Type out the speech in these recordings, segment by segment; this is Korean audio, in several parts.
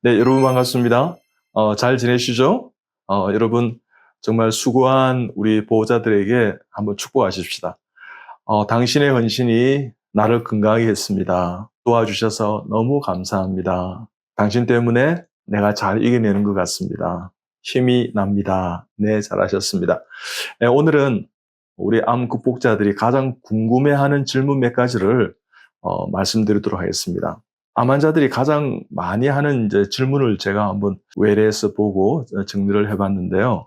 네, 여러분 반갑습니다. 잘 지내시죠? 여러분 정말 수고한 우리 보호자들에게 한번 축복하십시다. 당신의 헌신이 나를 건강하게 했습니다. 도와주셔서 너무 감사합니다. 당신 때문에 내가 잘 이겨내는 것 같습니다. 힘이 납니다. 네, 잘하셨습니다. 네, 오늘은 우리 암 극복자들이 가장 궁금해하는 질문 몇 가지를 말씀드리도록 하겠습니다. 암 환자들이 가장 많이 하는 이제 질문을 제가 한번 외래에서 보고 정리를 해봤는데요.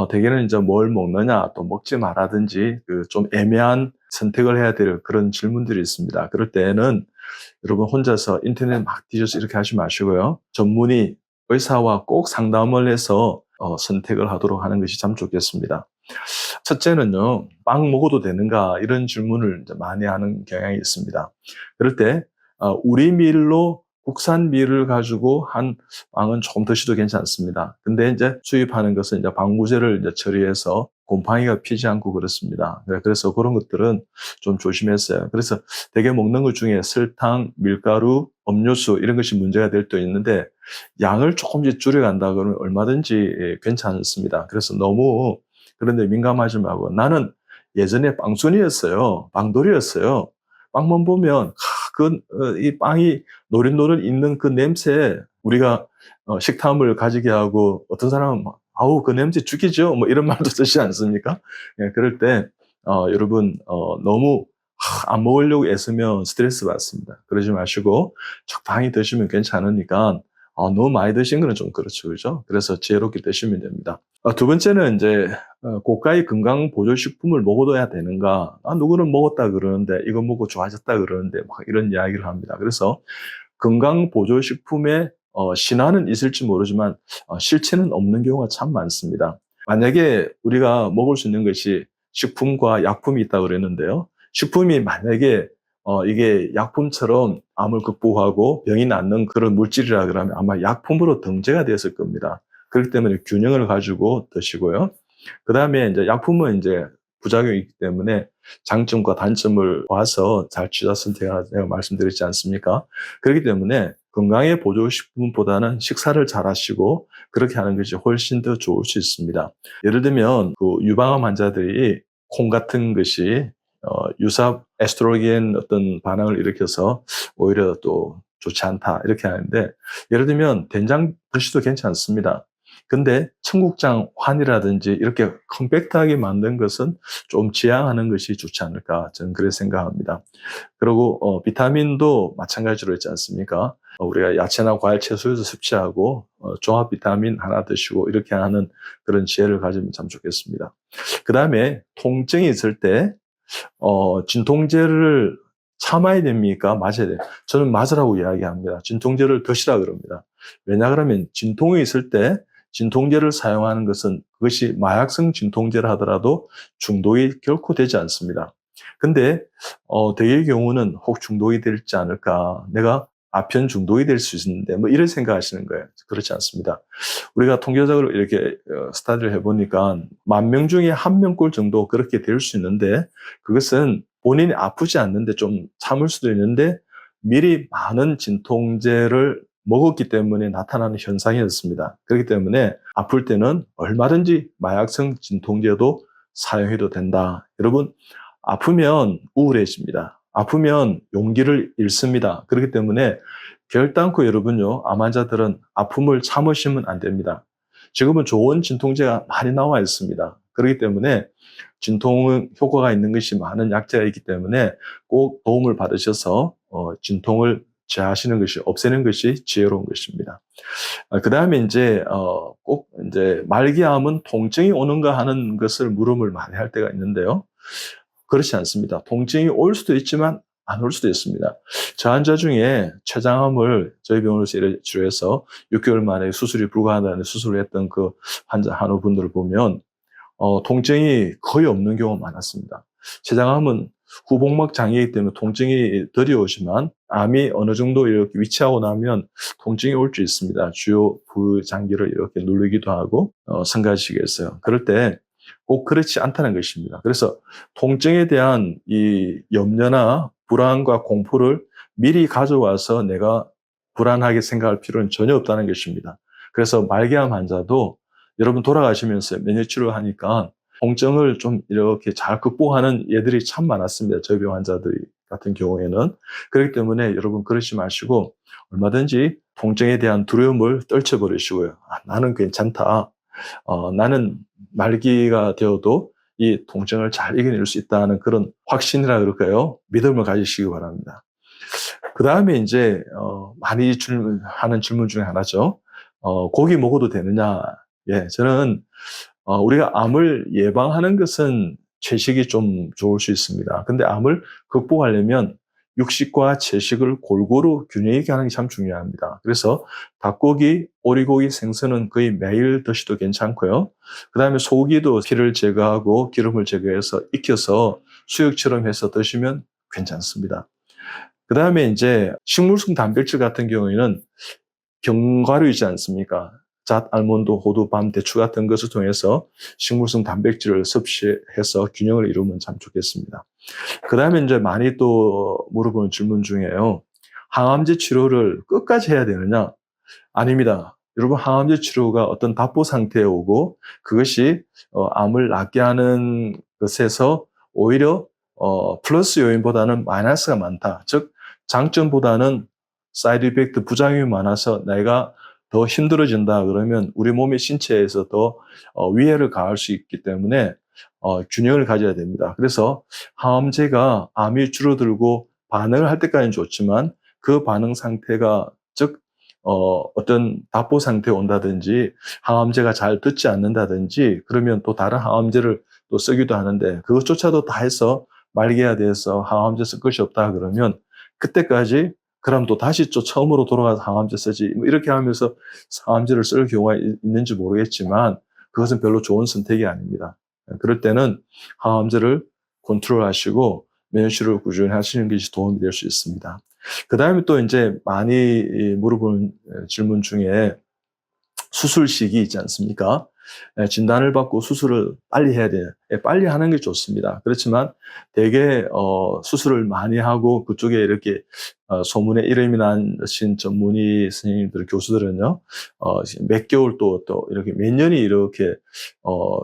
대개는 이제 뭘 먹느냐, 또 먹지 말라든지 그 좀 애매한 선택을 해야 될 그런 질문들이 있습니다. 그럴 때는 여러분 혼자서 인터넷 막 뒤져서 이렇게 하지 마시고요. 전문의 의사와 꼭 상담을 해서 선택을 하도록 하는 것이 참 좋겠습니다. 첫째는요, 빵 먹어도 되는가? 이런 질문을 이제 많이 하는 경향이 있습니다. 그럴 때, 우리 밀로 국산 밀을 가지고 한 빵은 조금 드셔도 괜찮습니다. 근데 이제 수입하는 것은 이제 방부제를 이제 처리해서 곰팡이가 피지 않고 그렇습니다. 그래서 그런 것들은 좀 조심했어요. 그래서 되게 먹는 것 중에 설탕, 밀가루, 음료수 이런 것이 문제가 될 때 있는데 양을 조금씩 줄여간다 그러면 얼마든지 괜찮습니다. 그래서 너무 그런데 민감하지 말고 나는 예전에 빵순이였어요. 빵돌이였어요. 빵만 보면 이 빵이 노릇노릇 있는 그 냄새 우리가 식탐을 가지게 하고 어떤 사람은 아우 그 냄새 죽이죠 뭐 이런 말도 쓰지 않습니까? 예, 그럴 때 여러분 너무 안 먹으려고 애쓰면 스트레스 받습니다. 그러지 마시고 적당히 드시면 괜찮으니까 너무 많이 드신 거는 좀 그렇죠, 그죠? 그래서 지혜롭게 드시면 됩니다. 두 번째는 이제 고가의 건강 보조식품을 먹어둬야 되는가? 누구는 먹었다 그러는데 이거 먹고 좋아졌다 그러는데 막 이런 이야기를 합니다. 그래서 건강 보조식품에 신화는 있을지 모르지만 실체는 없는 경우가 참 많습니다. 만약에 우리가 먹을 수 있는 것이 식품과 약품이 있다고 그랬는데요. 식품이 만약에 이게 약품처럼 암을 극복하고 병이 낫는 그런 물질이라 그러면 아마 약품으로 등재가 되었을 겁니다. 그렇기 때문에 균형을 가지고 드시고요. 그 다음에 이제 약품은 이제 부작용이 있기 때문에 장점과 단점을 봐서 잘 취사 선택하라 제가 말씀드렸지 않습니까? 그렇기 때문에 건강의 보조식품보다는 식사를 잘 하시고 그렇게 하는 것이 훨씬 더 좋을 수 있습니다. 예를 들면 그 유방암 환자들이 콩 같은 것이 유사 에스트로겐 어떤 반응을 일으켜서 오히려 또 좋지 않다 이렇게 하는데 예를 들면 된장 드셔도 괜찮습니다. 근데 청국장 환이라든지 이렇게 컴팩트하게 만든 것은 좀 지양하는 것이 좋지 않을까 저는 그렇게 생각합니다. 그리고 비타민도 마찬가지로 있지 않습니까? 우리가 야채나 과일, 채소에서 섭취하고 종합 비타민 하나 드시고 이렇게 하는 그런 지혜를 가지면 참 좋겠습니다. 그 다음에 통증이 있을 때 진통제를 참아야 됩니까? 맞아야 돼요. 저는 맞으라고 이야기합니다. 진통제를 드시라 그럽니다. 왜냐 그러면 진통이 있을 때 진통제를 사용하는 것은 그것이 마약성 진통제를 하더라도 중독이 결코 되지 않습니다. 근데 대개의 경우는 혹 중독이 될지 않을까? 내가 아편 중독이 될 수 있는데 뭐 이런 생각하시는 거예요. 그렇지 않습니다. 우리가 통계적으로 이렇게 스타디를 해보니까 10,000명 중에 1명꼴 정도 그렇게 될 수 있는데 그것은 본인이 아프지 않는데 좀 참을 수도 있는데 미리 많은 진통제를 먹었기 때문에 나타나는 현상이었습니다. 그렇기 때문에 아플 때는 얼마든지 마약성 진통제도 사용해도 된다. 여러분, 아프면 우울해집니다. 아프면 용기를 잃습니다. 그렇기 때문에 결단코 여러분요, 암 환자들은 아픔을 참으시면 안 됩니다. 지금은 좋은 진통제가 많이 나와 있습니다. 그렇기 때문에 진통 효과가 있는 것이 많은 약제가 있기 때문에 꼭 도움을 받으셔서 진통을 제하시는 것이 없애는 것이 지혜로운 것입니다. 그 다음에 이제 꼭 이제 말기암은 통증이 오는가 하는 것을 물음을 많이 할 때가 있는데요. 그렇지 않습니다. 통증이 올 수도 있지만 안 올 수도 있습니다. 저 환자 중에 췌장암을 저희 병원에서 치료해서 6개월 만에 수술이 불가하다는 수술을 했던 그 환자 한우분들을 보면 통증이 거의 없는 경우가 많았습니다. 췌장암은 후복막 장애이기 때문에 통증이 덜 오지만 암이 어느 정도 이렇게 위치하고 나면 통증이 올 수 있습니다. 주요 부장기를 이렇게 누르기도 하고 성가시겠어요. 그럴 때 꼭 그렇지 않다는 것입니다. 그래서 통증에 대한 이 염려나 불안과 공포를 미리 가져와서 내가 불안하게 생각할 필요는 전혀 없다는 것입니다. 그래서 말기암 환자도 여러분 돌아가시면서 면역치료를 하니까 통증을 좀 이렇게 잘 극복하는 예들이 참 많았습니다. 저희 병 환자들 같은 경우에는. 그렇기 때문에 여러분 그러지 마시고 얼마든지 통증에 대한 두려움을 떨쳐버리시고요. 나는 괜찮다. 나는 말기가 되어도 이 통증을 잘 이겨낼 수 있다는 그런 확신이라 그럴까요? 믿음을 가지시기 바랍니다. 그 다음에 이제 많이 하는 질문 중에 하나죠. 고기 먹어도 되느냐? 예, 저는 우리가 암을 예방하는 것은 채식이 좀 좋을 수 있습니다. 근데 암을 극복하려면 육식과 채식을 골고루 균형 있게 하는 게 참 중요합니다. 그래서 닭고기, 오리고기, 생선은 거의 매일 드셔도 괜찮고요. 그 다음에 소고기도 피를 제거하고 기름을 제거해서 익혀서 수육처럼 해서 드시면 괜찮습니다. 그 다음에 이제 식물성 단백질 같은 경우에는 견과류 있지 않습니까? 잣, 알몬드, 호두, 밤, 대추 같은 것을 통해서 식물성 단백질을 섭취해서 균형을 이루면 참 좋겠습니다. 그 다음에 이제 많이 또 물어보는 질문 중에요. 항암제 치료를 끝까지 해야 되느냐? 아닙니다. 여러분, 항암제 치료가 어떤 답보 상태에 오고 그것이 암을 낫게 하는 것에서 오히려 플러스 요인보다는 마이너스가 많다. 즉, 장점보다는 사이드 이펙트, 부작용이 많아서 내가 더 힘들어진다 그러면 우리 몸의 신체에서 더 위해를 가할 수 있기 때문에 균형을 가져야 됩니다. 그래서 항암제가 암이 줄어들고 반응을 할 때까지는 좋지만 그 반응 상태가 즉 어떤 답보 상태에 온다든지 항암제가 잘 듣지 않는다든지 그러면 또 다른 항암제를 또 쓰기도 하는데 그것조차도 다 해서 말기가 돼서 항암제 쓸 것이 없다 그러면 그때까지 그럼 또 다시 또 처음으로 돌아가서 항암제 쓰지 뭐 이렇게 하면서 항암제를 쓸 경우가 있는지 모르겠지만 그것은 별로 좋은 선택이 아닙니다. 그럴 때는 항암제를 컨트롤하시고 면역치료를 꾸준히 하시는 것이 도움이 될 수 있습니다. 그 다음에 또 이제 많이 물어보는 질문 중에 수술 시기 있지 않습니까? 진단을 받고 수술을 빨리 해야 돼요. 빨리 하는 게 좋습니다. 그렇지만 대개 수술을 많이 하고 그쪽에 이렇게 소문에 이름이 나신 전문의 선생님들, 교수들은요, 몇 개월 또 이렇게 몇 년이 이렇게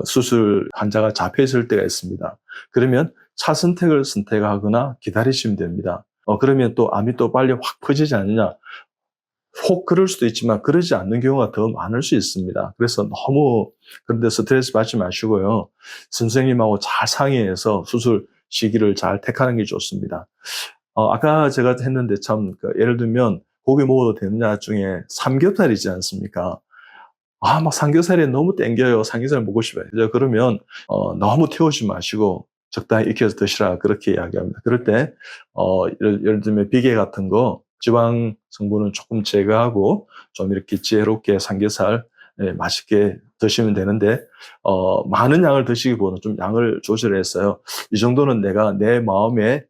수술 환자가 잡혀 있을 때가 있습니다. 그러면 차선택을 선택하거나 기다리시면 됩니다. 그러면 또 암이 또 빨리 확 퍼지지 않느냐? 혹 그럴 수도 있지만 그러지 않는 경우가 더 많을 수 있습니다. 그래서 너무 그런데 스트레스 받지 마시고요. 선생님하고 잘 상의해서 수술 시기를 잘 택하는 게 좋습니다. 아까 제가 했는데 참 예를 들면 고기 먹어도 되느냐 중에 삼겹살 있지 않습니까? 막 삼겹살이 너무 땡겨요. 삼겹살 먹고 싶어요. 그러면 너무 태우지 마시고 적당히 익혀서 드시라 그렇게 이야기합니다. 그럴 때 예를 들면 비계 같은 거 지방 성분은 조금 제거하고 좀 이렇게 지혜롭게 삼겹살 맛있게 드시면 되는데 많은 양을 드시기보다는 좀 양을 조절했어요. 이 정도는 내가 내 마음에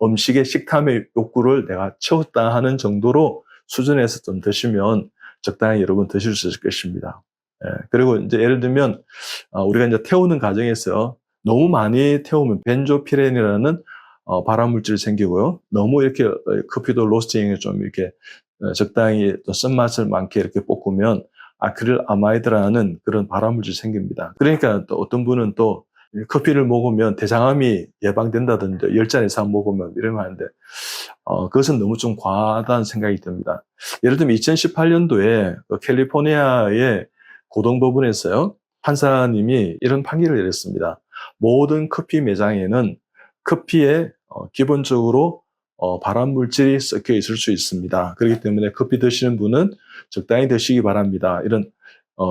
음식의 식탐의 욕구를 내가 채웠다 하는 정도로 수준에서 좀 드시면 적당히 여러분 드실 수 있을 것입니다. 그리고 이제 예를 들면 우리가 이제 태우는 과정에서 너무 많이 태우면 벤조피렌이라는 발암물질이 생기고요. 너무 이렇게 커피도 로스팅에 좀 이렇게 적당히 또 쓴맛을 많게 이렇게 볶으면 아크릴 아마이드라는 그런 발암물질이 생깁니다. 그러니까 또 어떤 분은 또 커피를 먹으면 대장암이 예방된다든지 10잔 이상 먹으면 이러면 하는데 그것은 너무 좀 과하다는 생각이 듭니다. 예를 들면 2018년도에 캘리포니아의 고등법원에서요. 판사님이 이런 판결을 내렸습니다. 모든 커피 매장에는 커피에 기본적으로 발암물질이 섞여 있을 수 있습니다. 그렇기 때문에 커피 드시는 분은 적당히 드시기 바랍니다. 이런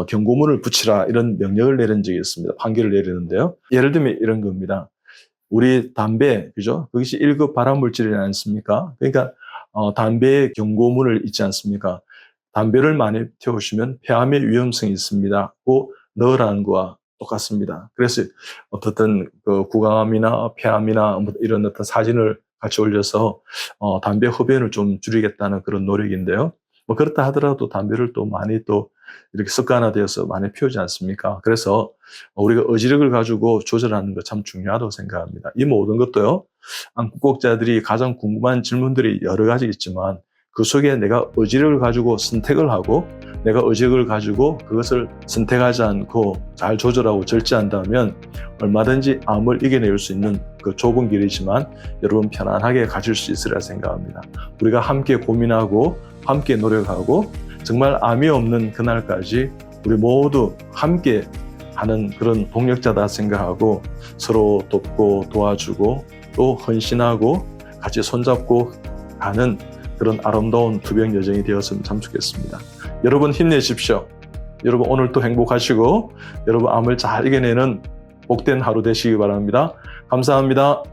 경고문을 붙이라 이런 명령을 내린 적이 있습니다. 판결을 내리는데요. 예를 들면 이런 겁니다. 우리 담배, 그죠? 그것이 1급 발암물질이지 않습니까? 그러니까 담배의 경고문을 있지 않습니까? 담배를 많이 태우시면 폐암의 위험성이 있습니다. 고 넣으라는 거와 똑같습니다. 그래서 어떻든 구강암이나 폐암이나 뭐 이런 어떤 사진을 같이 올려서 담배 흡연을 좀 줄이겠다는 그런 노력인데요. 뭐 그렇다 하더라도 담배를 또 많이 또 이렇게 습관화되어서 많이 피우지 않습니까? 그래서 우리가 의지력을 가지고 조절하는 거 참 중요하다고 생각합니다. 이 모든 것도요. 암국곡자들이 가장 궁금한 질문들이 여러 가지 있지만 그 속에 내가 의지를 가지고 선택을 하고 내가 의지를 가지고 그것을 선택하지 않고 잘 조절하고 절제한다면 얼마든지 암을 이겨낼 수 있는 그 좁은 길이지만 여러분 편안하게 가실 수 있으리라 생각합니다. 우리가 함께 고민하고 함께 노력하고 정말 암이 없는 그날까지 우리 모두 함께 하는 그런 동력자다 생각하고 서로 돕고 도와주고 또 헌신하고 같이 손잡고 가는 그런 아름다운 투병 여정이 되었으면 참 좋겠습니다. 여러분 힘내십시오. 여러분 오늘 또 행복하시고 여러분 암을 잘 이겨내는 복된 하루 되시기 바랍니다. 감사합니다.